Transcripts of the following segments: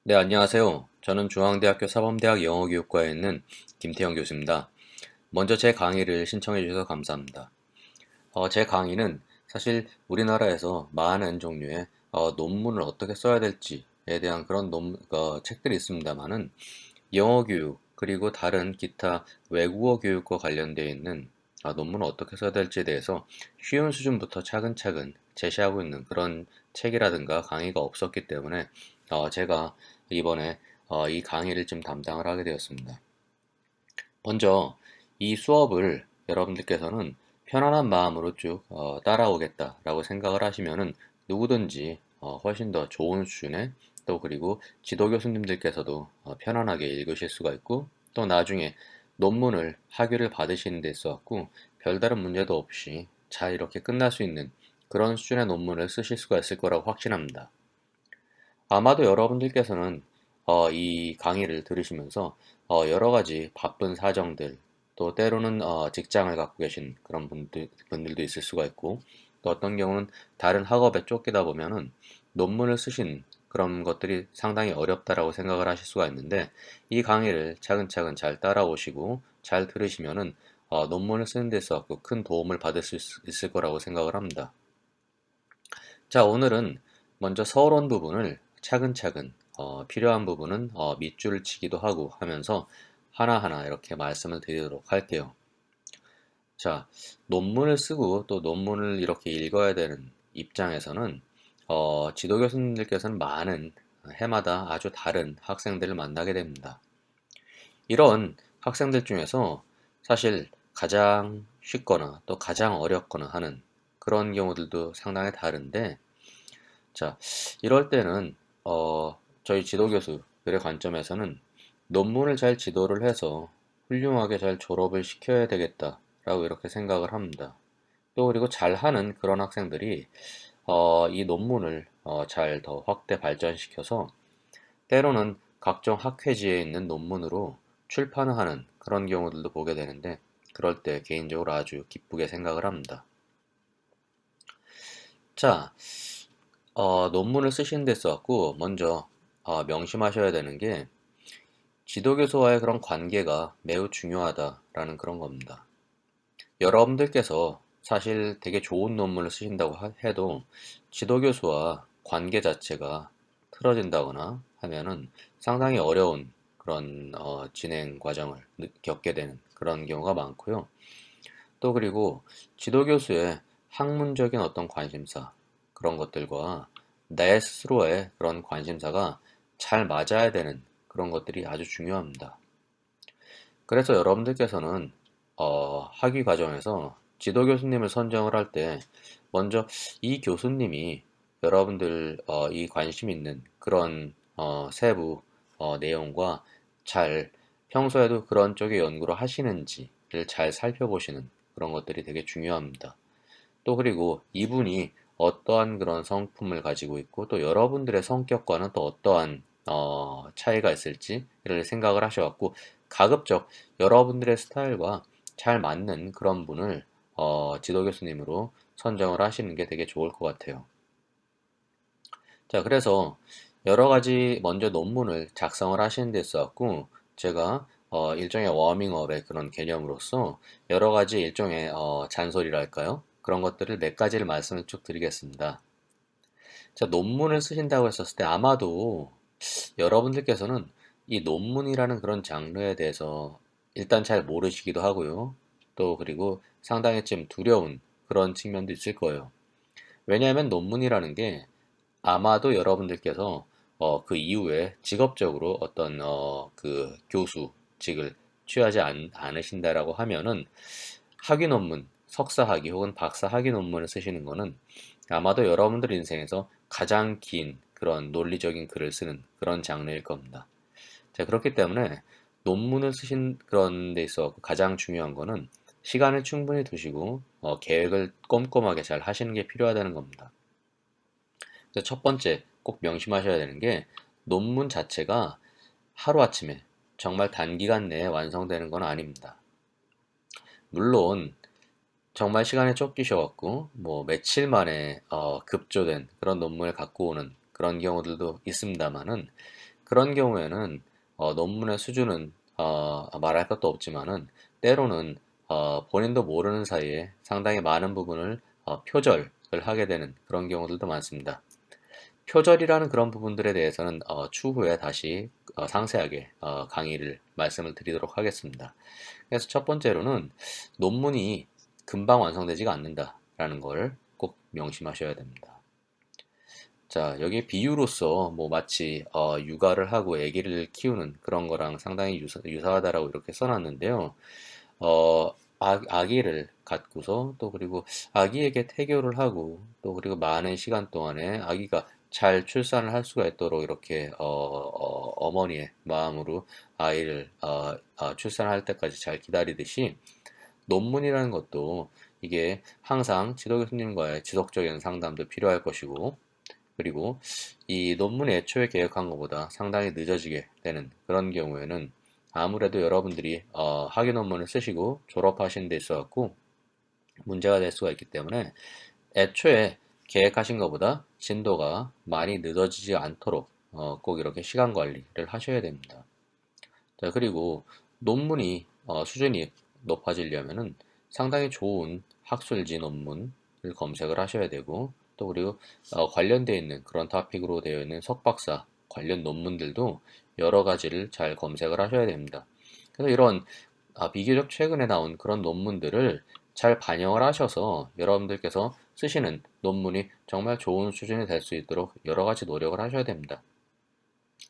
네, 안녕하세요. 저는 중앙대학교 사범대학 영어교육과에 있는 김태형 교수입니다. 먼저 제 강의를 신청해 주셔서 감사합니다. 제 강의는 사실 우리나라에서 많은 종류의 논문을 어떻게 써야 될지에 대한 그런 책들이 있습니다만은 영어 교육 그리고 다른 기타 외국어 교육과 관련되어 있는 논문을 어떻게 써야 될지에 대해서 쉬운 수준부터 차근차근 제시하고 있는 그런 책이라든가 강의가 없었기 때문에 제가 이번에 이 강의를 좀 담당을 하게 되었습니다. 먼저 이 수업을 여러분들께서는 편안한 마음으로 쭉 따라오겠다라고 생각을 하시면은 누구든지 훨씬 더 좋은 수준의 또 그리고 지도 교수님들께서도 편안하게 읽으실 수가 있고 또 나중에 논문을 학위를 받으시는 데 있어갖고 별다른 문제도 없이 잘 이렇게 끝날 수 있는 그런 수준의 논문을 쓰실 수가 있을 거라고 확신합니다. 아마도 여러분들께서는 이 강의를 들으시면서 여러 가지 바쁜 사정들, 또 때로는 직장을 갖고 계신 그런 분들도 있을 수가 있고, 또 어떤 경우는 다른 학업에 쫓기다 보면은 논문을 쓰신 그런 것들이 상당히 어렵다라고 생각을 하실 수가 있는데, 이 강의를 차근차근 잘 따라오시고 잘 들으시면은 논문을 쓰는 데 있어서 큰 도움을 받을 수 있을 거라고 생각을 합니다. 자, 오늘은 먼저 서론 부분을 차근차근 필요한 부분은 밑줄을 치기도 하고 하면서 하나하나 이렇게 말씀을 드리도록 할게요. 자, 논문을 쓰고 또 논문을 이렇게 읽어야 되는 입장에서는 지도 교수님들께서는 많은 해마다 아주 다른 학생들을 만나게 됩니다. 이런 학생들 중에서 사실 가장 쉽거나 또 가장 어렵거나 하는 그런 경우들도 상당히 다른데 자, 이럴 때는 저희 지도 교수들의 관점에서는 논문을 잘 지도를 해서 훌륭하게 잘 졸업을 시켜야 되겠다라고 이렇게 생각을 합니다. 또 그리고 잘하는 그런 학생들이 이 논문을 잘 더 확대 발전시켜서 때로는 각종 학회지에 있는 논문으로 출판을 하는 그런 경우들도 보게 되는데 그럴 때 개인적으로 아주 기쁘게 생각을 합니다. 자, 논문을 쓰시는 데 있어갖고 먼저 명심하셔야 되는 게 지도교수와의 그런 관계가 매우 중요하다라는 그런 겁니다. 여러분들께서 사실 되게 좋은 논문을 쓰신다고 해도 지도교수와 관계 자체가 틀어진다거나 하면은 상당히 어려운 그런 진행 과정을 겪게 되는 그런 경우가 많고요. 또 그리고 지도교수의 학문적인 어떤 관심사 그런 것들과 내 스스로의 그런 관심사가 잘 맞아야 되는 그런 것들이 아주 중요합니다. 그래서 여러분들께서는 학위 과정에서 지도 교수님을 선정을 할 때 먼저 이 교수님이 여러분들 이 관심 있는 그런 세부 내용과 잘 평소에도 그런 쪽의 연구를 하시는지를 잘 살펴보시는 그런 것들이 되게 중요합니다. 또 그리고 이분이 어떠한 그런 성품을 가지고 있고 또 여러분들의 성격과는 또 어떠한 차이가 있을지를 생각을 하셔갖고 가급적 여러분들의 스타일과 잘 맞는 그런 분을 지도 교수님으로 선정을 하시는 게 되게 좋을 것 같아요. 자, 그래서 여러 가지 먼저 논문을 작성을 하시는 데 있어갖고 제가 일종의 워밍업의 그런 개념으로서 여러 가지 일종의 잔소리랄까요? 그런 것들을 몇 가지를 말씀을 쭉 드리겠습니다. 자, 논문을 쓰신다고 했었을 때 아마도 여러분들께서는 이 논문이라는 그런 장르에 대해서 일단 잘 모르시기도 하고요. 또 그리고 상당히 좀 두려운 그런 측면도 있을 거예요. 왜냐하면 논문이라는 게 아마도 여러분들께서 그 이후에 직업적으로 어떤 그 교수직을 취하지 않으신다라고 하면은 학위 논문, 석사 학위 혹은 박사 학위 논문을 쓰시는 거는 아마도 여러분들 인생에서 가장 긴 그런 논리적인 글을 쓰는 그런 장르일 겁니다. 자, 그렇기 때문에 논문을 쓰신 그런 데 있어 가장 중요한 거는 시간을 충분히 두시고 계획을 꼼꼼하게 잘 하시는 게 필요하다는 겁니다. 그래서 첫 번째 꼭 명심하셔야 되는 게 논문 자체가 하루아침에 정말 단기간 내에 완성되는 건 아닙니다. 물론 정말 시간에 쫓기셔갖고 뭐 며칠 만에 급조된 그런 논문을 갖고 오는 그런 경우들도 있습니다만은 그런 경우에는 논문의 수준은 말할 것도 없지만은 때로는 본인도 모르는 사이에 상당히 많은 부분을 표절을 하게 되는 그런 경우들도 많습니다. 표절이라는 그런 부분들에 대해서는 추후에 다시 상세하게 강의를 말씀을 드리도록 하겠습니다. 그래서 첫 번째로는 논문이 금방 완성되지가 않는다라는 걸 꼭 명심하셔야 됩니다. 자, 여기 비유로서 뭐 마치 육아를 하고 아기를 키우는 그런 거랑 상당히 유사하다라고 이렇게 써놨는데요. 아기를 갖고서 또 그리고 아기에게 태교를 하고 또 그리고 많은 시간 동안에 아기가 잘 출산을 할 수가 있도록 이렇게 어머니의 마음으로 아이를 출산할 때까지 잘 기다리듯이 논문이라는 것도 이게 항상 지도 교수님과의 지속적인 상담도 필요할 것이고 그리고 이 논문을 애초에 계획한 것보다 상당히 늦어지게 되는 그런 경우에는 아무래도 여러분들이 학위 논문을 쓰시고 졸업하신 데 있어 갖고 문제가 될 수가 있기 때문에 애초에 계획하신 것보다 진도가 많이 늦어지지 않도록 꼭 이렇게 시간 관리를 하셔야 됩니다. 자, 그리고 논문이 수준이 높아지려면은 상당히 좋은 학술지 논문을 검색을 하셔야 되고 또 그리고 관련되어 있는 그런 토픽으로 되어 있는 석박사 관련 논문들도 여러 가지를 잘 검색을 하셔야 됩니다. 그래서 이런 비교적 최근에 나온 그런 논문들을 잘 반영을 하셔서 여러분들께서 쓰시는 논문이 정말 좋은 수준이 될 수 있도록 여러 가지 노력을 하셔야 됩니다.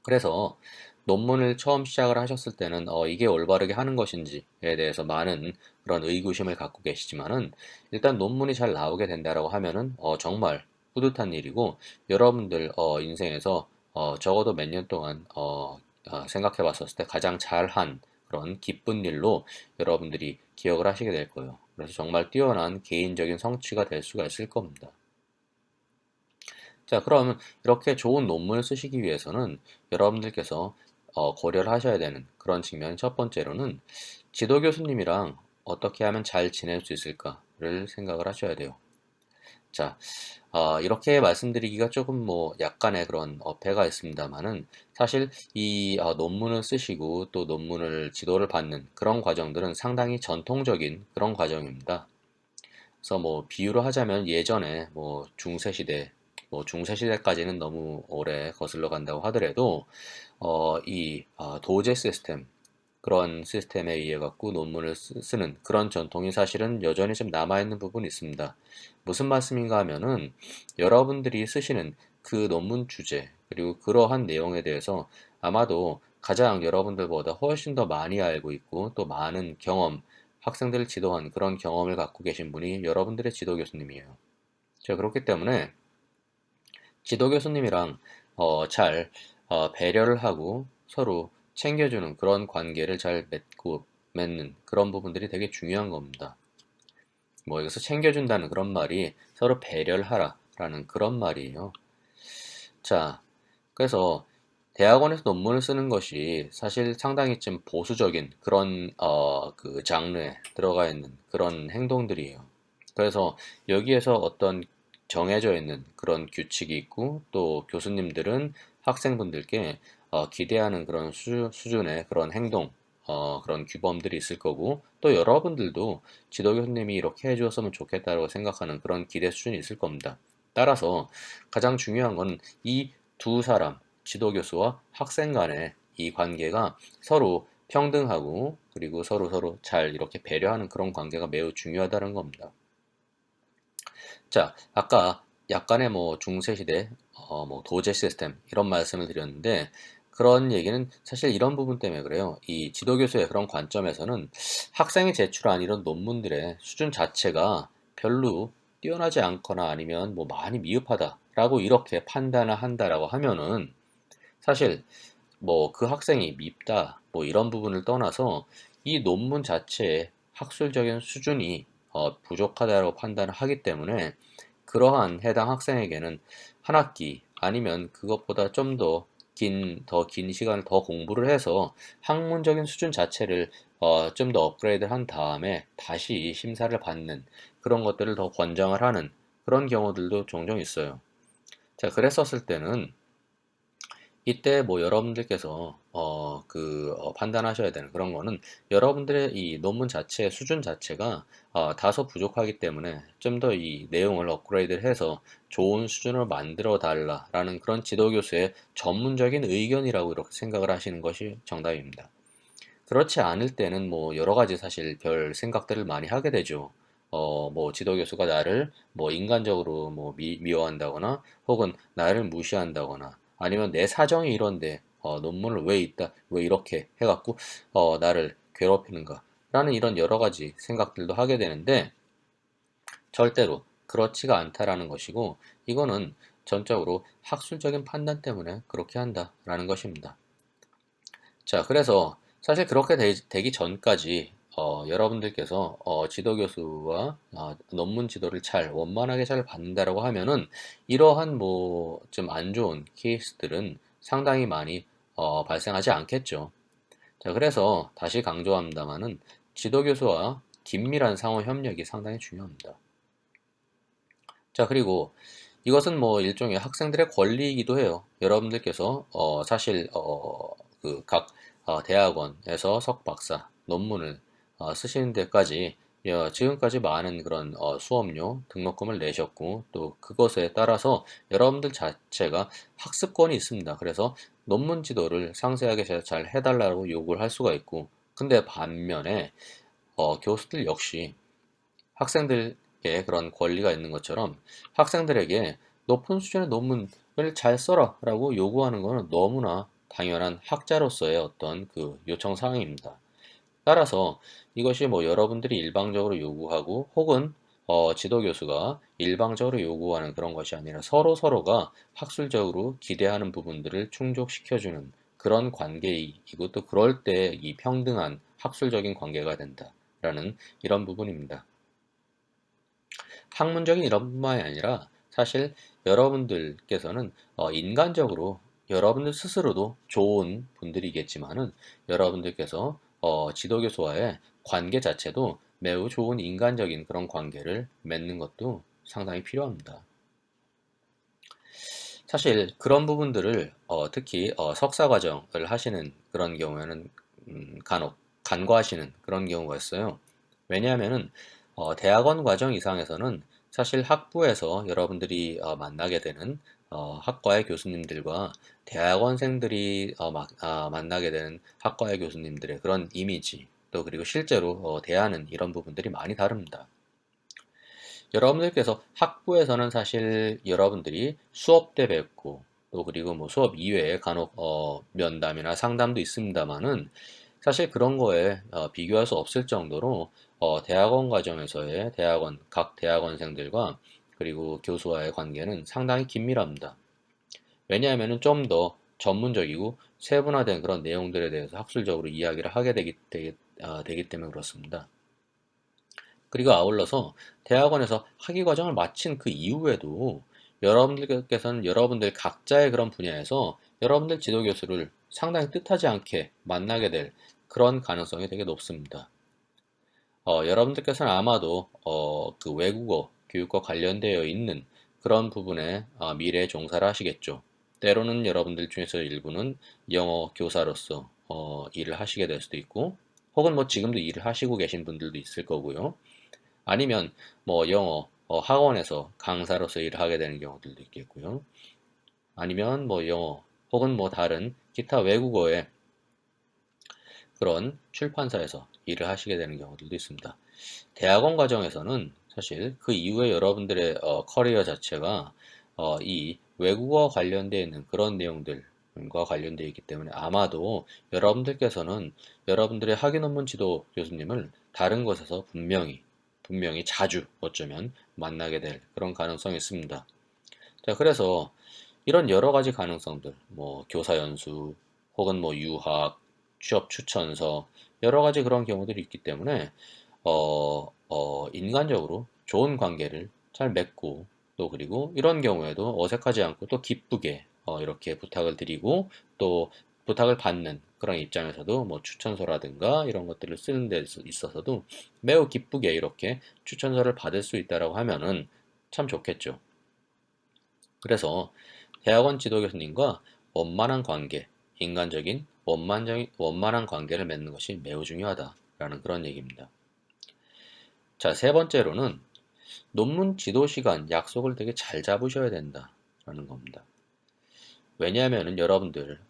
그래서 논문을 처음 시작을 하셨을 때는 이게 올바르게 하는 것인지에 대해서 많은 그런 의구심을 갖고 계시지만은 일단 논문이 잘 나오게 된다라고 하면은 정말 뿌듯한 일이고 여러분들 인생에서 적어도 몇 년 동안 생각해 봤었을 때 가장 잘한 그런 기쁜 일로 여러분들이 기억을 하시게 될 거예요. 그래서 정말 뛰어난 개인적인 성취가 될 수가 있을 겁니다. 자, 그러면 이렇게 좋은 논문을 쓰시기 위해서는 여러분들께서 고려를 하셔야 되는 그런 측면이 첫 번째로는 지도 교수님이랑 어떻게 하면 잘 지낼 수 있을까를 생각을 하셔야 돼요. 자, 이렇게 말씀드리기가 조금 뭐 약간의 그런 어폐가 있습니다만은 사실 이 논문을 쓰시고 또 논문을 지도를 받는 그런 과정들은 상당히 전통적인 그런 과정입니다. 그래서 뭐 비유로 하자면 예전에 뭐 중세시대, 뭐 중세시대까지는 너무 오래 거슬러 간다고 하더라도 도제 시스템 그런 시스템에 의해 갖고 논문을 쓰는 그런 전통이 사실은 여전히 좀 남아있는 부분이 있습니다. 무슨 말씀인가 하면은 여러분들이 쓰시는 그 논문 주제 그리고 그러한 내용에 대해서 아마도 가장 여러분들보다 훨씬 더 많이 알고 있고 또 많은 경험, 학생들을 지도한 그런 경험을 갖고 계신 분이 여러분들의 지도 교수님이에요. 자, 그렇기 때문에 지도 교수님이랑 잘 배려를 하고 서로 챙겨주는 그런 관계를 잘 맺는 그런 부분들이 되게 중요한 겁니다. 뭐 여기서 챙겨준다는 그런 말이 서로 배려를 하라라는 그런 말이에요. 자, 그래서 대학원에서 논문을 쓰는 것이 사실 상당히 좀 보수적인 그런 그 장르에 들어가 있는 그런 행동들이에요. 그래서 여기에서 어떤 정해져 있는 그런 규칙이 있고 또 교수님들은 학생분들께 기대하는 그런 수준의 그런 행동, 그런 규범들이 있을 거고 또 여러분들도 지도 교수님이 이렇게 해주었으면 좋겠다고 생각하는 그런 기대 수준이 있을 겁니다. 따라서 가장 중요한 건 이 두 사람, 지도교수와 학생 간의 이 관계가 서로 평등하고 그리고 서로 잘 이렇게 배려하는 그런 관계가 매우 중요하다는 겁니다. 자, 아까 약간의 뭐 중세시대, 뭐 도제 시스템 이런 말씀을 드렸는데 그런 얘기는 사실 이런 부분 때문에 그래요. 이 지도교수의 그런 관점에서는 학생이 제출한 이런 논문들의 수준 자체가 별로 뛰어나지 않거나 아니면 뭐 많이 미흡하다라고 이렇게 판단을 한다라고 하면은 사실 뭐 그 학생이 밉다 뭐 이런 부분을 떠나서 이 논문 자체의 학술적인 수준이 부족하다고 판단을 하기 때문에 그러한 해당 학생에게는 한 학기 아니면 그것보다 좀 더 긴 시간을 더 공부를 해서 학문적인 수준 자체를 좀 더 업그레이드 한 다음에 다시 심사를 받는 그런 것들을 더 권장을 하는 그런 경우들도 종종 있어요. 자, 그랬었을 때는 이때 뭐 여러분들께서 판단하셔야 되는 그런 거는 여러분들의 이 논문 자체의 수준 자체가 다소 부족하기 때문에 좀 더 이 내용을 업그레이드를 해서 좋은 수준으로 만들어 달라라는 그런 지도 교수의 전문적인 의견이라고 이렇게 생각을 하시는 것이 정답입니다. 그렇지 않을 때는 뭐 여러 가지 사실 별 생각들을 많이 하게 되죠. 뭐 지도 교수가 나를 뭐 인간적으로 뭐 미워한다거나 혹은 나를 무시한다거나 아니면 내 사정이 이런데 논문을 왜 이렇게 해갖고 나를 괴롭히는가 라는 이런 여러 가지 생각들도 하게 되는데 절대로 그렇지가 않다라는 것이고 이거는 전적으로 학술적인 판단 때문에 그렇게 한다라는 것입니다. 자, 그래서 사실 그렇게 기 전까지 여러분들께서 지도 교수와 논문 지도를 원만하게 잘 받는다라고 하면은 이러한 뭐 좀 안 좋은 케이스들은 상당히 많이 발생하지 않겠죠. 자, 그래서 다시 강조합니다만은 지도 교수와 긴밀한 상호 협력이 상당히 중요합니다. 자, 그리고 이것은 뭐 일종의 학생들의 권리이기도 해요. 여러분들께서 사실 각 대학원에서 석박사 논문을 쓰시는 데까지 지금까지 많은 그런 수업료 등록금을 내셨고 또 그것에 따라서 여러분들 자체가 학습권이 있습니다. 그래서 논문 지도를 상세하게 잘 해달라고 요구를 할 수가 있고 근데 반면에 교수들 역시 학생들에게 그런 권리가 있는 것처럼 학생들에게 높은 수준의 논문을 잘 써라 라고 요구하는 것은 너무나 당연한 학자로서의 어떤 그 요청 사항입니다. 따라서 이것이 뭐 여러분들이 일방적으로 요구하고 혹은 지도 교수가 일방적으로 요구하는 그런 것이 아니라 서로가 학술적으로 기대하는 부분들을 충족시켜주는 그런 관계이고 또 그럴 때 이 평등한 학술적인 관계가 된다라는 이런 부분입니다. 학문적인 이론뿐만이 아니라 사실 여러분들께서는 인간적으로 여러분들 스스로도 좋은 분들이겠지만은 여러분들께서 지도교수와의 관계 자체도 매우 좋은 인간적인 그런 관계를 맺는 것도 상당히 필요합니다. 사실 그런 부분들을 특히 석사 과정을 하시는 그런 경우에는 간혹 간과하시는 그런 경우가 있어요. 왜냐하면은 대학원 과정 이상에서는 사실 학부에서 여러분들이 만나게 되는 학과의 교수님들과 대학원생들이 만나게 되는 학과의 교수님들의 그런 이미지 또 그리고 실제로 대하는 이런 부분들이 많이 다릅니다. 여러분들께서 학부에서는 사실 여러분들이 수업 때 뵙고 또 그리고 뭐 수업 이외에 간혹 면담이나 상담도 있습니다만은 사실 그런 거에 비교할 수 없을 정도로 대학원 과정에서의 각 대학원생들과 그리고 교수와의 관계는 상당히 긴밀합니다. 왜냐하면은 좀 더 전문적이고 세분화된 그런 내용들에 대해서 학술적으로 이야기를 하게 되기 때문에 그렇습니다. 그리고 아울러서 대학원에서 학위 과정을 마친 그 이후에도 여러분들께서는 여러분들 각자의 그런 분야에서 여러분들 지도 교수를 상당히 뜻하지 않게 만나게 될 그런 가능성이 되게 높습니다. 여러분들께서는 아마도 그 외국어 교육과 관련되어 있는 그런 부분에 미래에 종사를 하시겠죠. 때로는 여러분들 중에서 일부는 영어 교사로서 일을 하시게 될 수도 있고, 혹은 뭐 지금도 일을 하시고 계신 분들도 있을 거고요. 아니면 뭐 영어 학원에서 강사로서 일을 하게 되는 경우들도 있겠고요. 아니면 뭐 영어 혹은 뭐 다른 기타 외국어의 그런 출판사에서 일을 하시게 되는 경우들도 있습니다. 대학원 과정에서는 사실 그 이후에 여러분들의 커리어 자체가 이 외국어 관련되어 있는 그런 내용들과 관련되어 있기 때문에 아마도 여러분들께서는 여러분들의 학위 논문 지도 교수님을 다른 곳에서 분명히 자주 어쩌면 만나게 될 그런 가능성이 있습니다. 자, 그래서 이런 여러 가지 가능성들, 뭐 교사 연수 혹은 뭐 유학, 취업 추천서 여러 가지 그런 경우들이 있기 때문에 인간적으로 좋은 관계를 잘 맺고 또 그리고 이런 경우에도 어색하지 않고 또 기쁘게 이렇게 부탁을 드리고 또 부탁을 받는 그런 입장에서도 뭐 추천서라든가 이런 것들을 쓰는 데 있어서도 매우 기쁘게 이렇게 추천서를 받을 수 있다라고 하면은 참 좋겠죠. 그래서 대학원 지도 교수님과 원만한 관계, 인간적인 원만한 관계를 맺는 것이 매우 중요하다라는 그런 얘기입니다. 자, 세 번째로는 논문 지도 시간 약속을 되게 잘 잡으셔야 된다라는 겁니다. 왜냐하면은 여러분들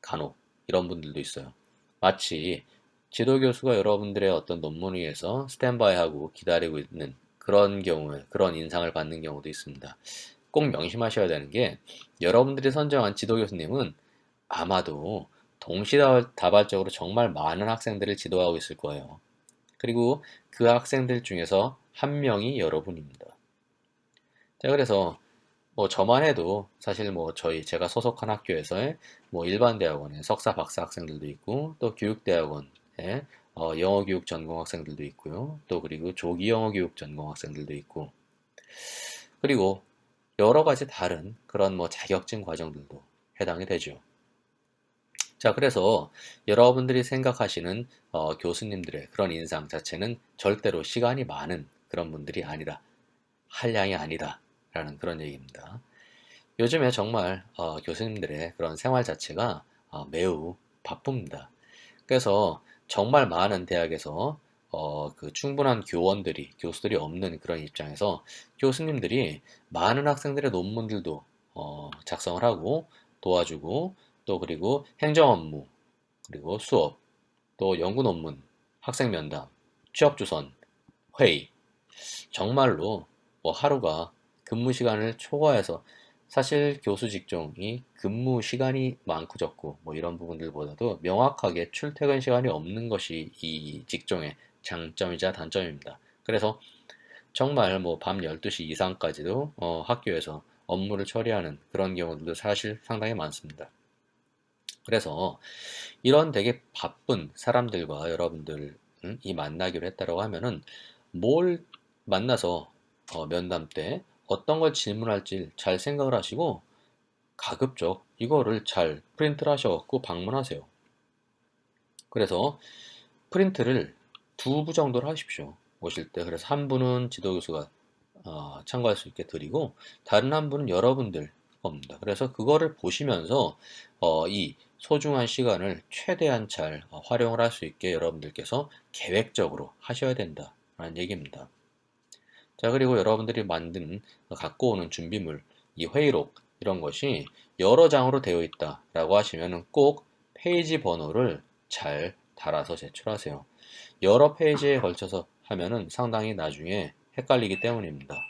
간혹 이런 분들도 있어요. 마치 지도 교수가 여러분들의 어떤 논문을 위해서 스탠바이하고 기다리고 있는 그런 경우에 그런 인상을 받는 경우도 있습니다. 꼭 명심하셔야 되는 게 여러분들이 선정한 지도 교수님은 아마도 동시다발적으로 정말 많은 학생들을 지도하고 있을 거예요. 그리고 그 학생들 중에서 한 명이 여러분입니다. 자, 그래서 뭐 저만 해도 사실 뭐 제가 소속한 학교에서의 뭐 일반 대학원에 석사 박사 학생들도 있고 또 교육대학원에 영어 교육 전공 학생들도 있고요. 또 그리고 조기 영어 교육 전공 학생들도 있고 그리고 여러 가지 다른 그런 뭐 자격증 과정들도 해당이 되죠. 자, 그래서 여러분들이 생각하시는 교수님들의 그런 인상 자체는 절대로 시간이 많은 그런 분들이 아니다. 한량이 아니다. 라는 그런 얘기입니다. 요즘에 정말 교수님들의 그런 생활 자체가 매우 바쁩니다. 그래서 정말 많은 대학에서 그 충분한 교수들이 없는 그런 입장에서 교수님들이 많은 학생들의 논문들도 작성을 하고 도와주고 또 그리고 행정 업무, 그리고 수업, 또 연구 논문, 학생 면담, 취업 주선, 회의, 정말로 뭐 하루가 근무 시간을 초과해서 사실 교수 직종이 근무 시간이 많고 적고 뭐 이런 부분들보다도 명확하게 출퇴근 시간이 없는 것이 이 직종의 장점이자 단점입니다. 그래서 정말 뭐 밤 12시 이상까지도 학교에서 업무를 처리하는 그런 경우들도 사실 상당히 많습니다. 그래서 이런 되게 바쁜 사람들과 여러분들이 만나기로 했다고 하면은 뭘 만나서 면담 때 어떤 걸 질문할지 잘 생각을 하시고 가급적 이거를 잘 프린트를 하셔갖고 방문하세요. 그래서 프린트를 두 부 정도를 하십시오. 오실 때. 그래서 한 분은 지도교수가 참고할 수 있게 드리고 다른 한 분은 여러분들 겁니다. 그래서 그거를 보시면서 이 소중한 시간을 최대한 잘 활용을 할 수 있게 여러분들께서 계획적으로 하셔야 된다라는 얘기입니다. 자, 그리고 여러분들이 갖고 오는 준비물, 이 회의록, 이런 것이 여러 장으로 되어 있다라고 하시면 꼭 페이지 번호를 잘 달아서 제출하세요. 여러 페이지에 걸쳐서 하면은 상당히 나중에 헷갈리기 때문입니다.